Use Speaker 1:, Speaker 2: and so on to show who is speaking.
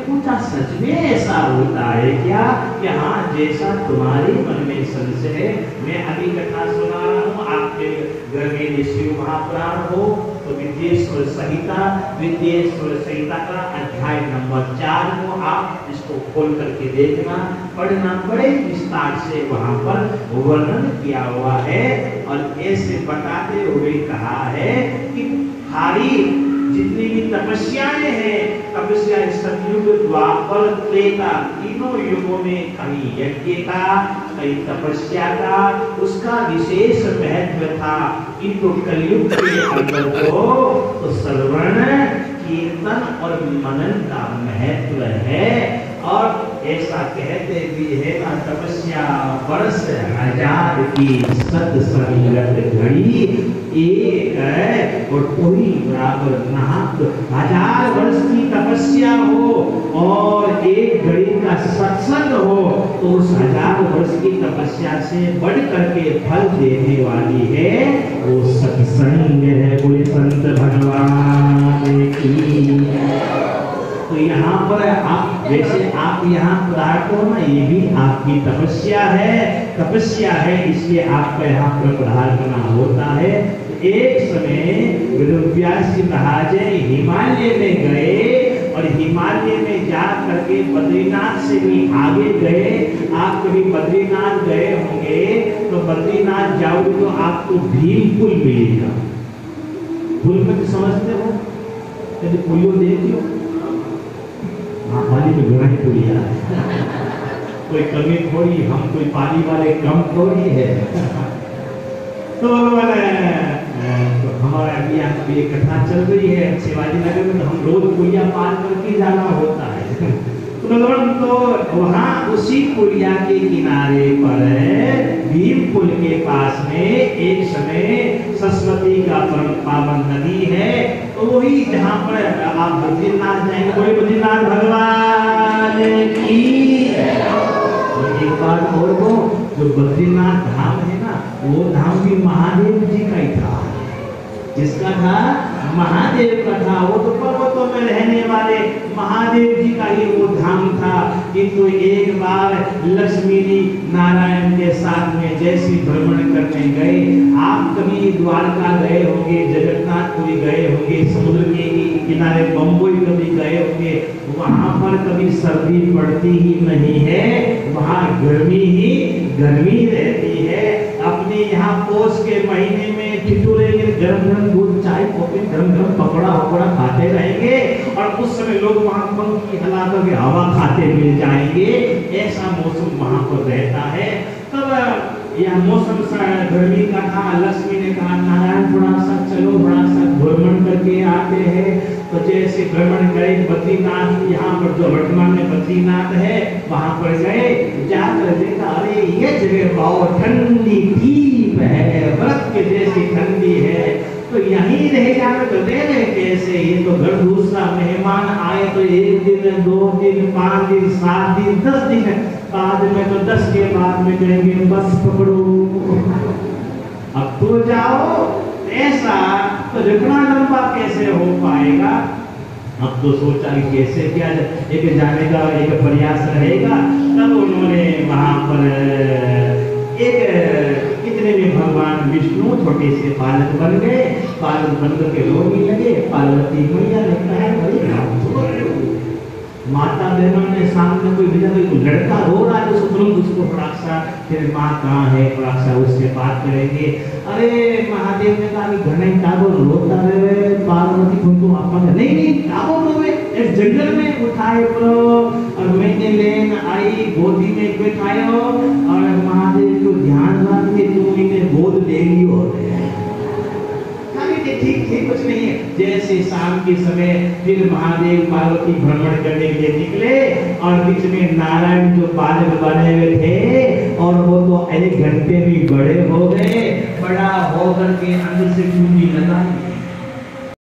Speaker 1: पूछा सच में ऐसा होता है क्या कि हाँ जैसा तुम्हारे मन में संशय है। मैं अभी कथा सुना रहा हूँ, आपके घर में शिव महापुराण हो तो विद्येश्वर संहिता का अध्याय नंबर 4 को आप इसको खोल करके देखना, पढ़ना, बड़े विस्तार से वहां पर वर्णन किया हुआ है। और ऐसे बताते हुए कहा है कि सारी जितनी भी तपस्याएं हैं, तपस्या सतयुग, द्वापर, त्रेता तीनों युगों में कहीं यज्ञ का, कहीं तपस्या का उसका विशेष महत्व था। किंतु कलयुग के अंदर तो श्रवण, कीर्तन और मनन का महत्व है। और ऐसा कहते भी है ना, तपस्या वर्ष हजार की सत्संगत घड़ी एक है और कोई बराबर नाथ। 1000 वर्ष की तपस्या हो और एक घड़ी का सत्संग हो तो उस 1000 वर्ष की तपस्या से बढ़ करके फल देने वाली है वो सत्संग है। बोले संत भगवान की। तो यहाँ पर आप जैसे आप यहाँ पधारते हो ना, ये भी आपकी तपस्या है, इसलिए आपका यहाँ पर पधारना होता है। एक समय वेदव्यास जी महाराज हिमालय में गए और हिमालय में जा करके बद्रीनाथ से भी आगे गए। आप कभी बद्रीनाथ गए होंगे तो बद्रीनाथ जाओगे तो आपको भीम पुल मिलेगा। पुल में समझते हो, यदि पुलियो देखियो पानी में घड़ा ही पुलिया है, कोई कमी थोड़ी, हम कोई पानी वाले कम थोड़ी है। तो हमारे अभी यहाँ की कथा चल रही है शिवाजी नगर में, तो हम रोज पुलिया पार करके जाना होता है। तो वहाँ उसी पुलिया के किनारे पर भीम पुल के पास में एक समय सरस्वती का परम पावन नदी है। तो वही जहाँ पर आप बद्रीनाथ जाएंगे, कोई बद्रीनाथ भगवान की। एक बात और को, जो बद्रीनाथ धाम है ना, वो धाम भी महादेव जी का ही था। जिसका था महादेव का था, वो तो पर्वतों में रहने वाले महादेव जी का ही वो धाम था। किंतु एक बार लक्ष्मी जी नारायण के साथ में जैसी भ्रमण करने गए, आप कभी द्वारका गए होंगे, जगन्नाथपुरी गए होंगे, समुद्र के किनारे बम्बई कभी गए होंगे, वहां पर कभी सर्दी पड़ती ही नहीं है, वहां गर्मी ही गर्मी रहती है। अपने यहाँ पोष के महीने में ठिठुरे गरम गरम दूध, चाय, कॉफी, गरम गरम पकौड़ा वकौड़ा खाते रहेंगे और उस समय लोग वहाँ पंखी हिला करके हवा खाते मिल जाएंगे। ऐसा मौसम वहाँ पर रहता है। तब यह मौसम गर्मी का था। लक्ष्मी ने कहा नारायण थोड़ा सा चलो, थोड़ा सा भ्रमण करके आते हैं। तो जैसे भ्रमण गए बद्रीनाथ, यहाँ पर जो वर्तमान में बद्रीनाथ है वहां पर गए, जाकर देखा अरे ये जगह बहुत ठंडी ठीक है, बर्फ के जैसी ठंडी है, तो यहीं रह जाकर तो दे रहे कैसे। ये तो घर दूसरा मेहमान आए तो 1 दिन 2 दिन 5 दिन 7 दिन 10 दिन बाद में तो 10 के बाद में कहेंगे बस पकड़ो अब तो जाओ। ऐसा तो जितना लंबा कैसे हो पाएगा। अब तो सोचा कि कैसे क्या एक जाने का एक प्रयास रहेगा। तब उन्होंने वहां पर एक इतने में भगवान विष्णु छोटे से बालक बन गए। बालक बनकर के रोने लगे। पार्वती मैया ने कहा भाई माता बहनों ने सामने कोई भेजा, कोई लड़का रो रहा है तो तुरंत उसको फटाक्षा, फिर माँ कहाँ है फटाक्षा उससे बात करेंगे। अरे महादेव ने कहा कि घने काबो रोता रहे पार्वती को अपन नहीं काबो रोवे इस जंगल में उठाए प्रो और मैंने लेन आई गोदी में बैठायो और महादेव को ध्यान रख के तुम इन्हें गोद ले लियो। ठीक ठीक कुछ नहीं है। जैसे शाम के समय फिर महादेव पार्वती भ्रमण करने के लिए निकले और बीच में नारायण जो बालक बने हुए थे और वो तो 1 घंटे भी बड़े हो गए। बड़ा होकर के अंदर से चूड़ी लगाई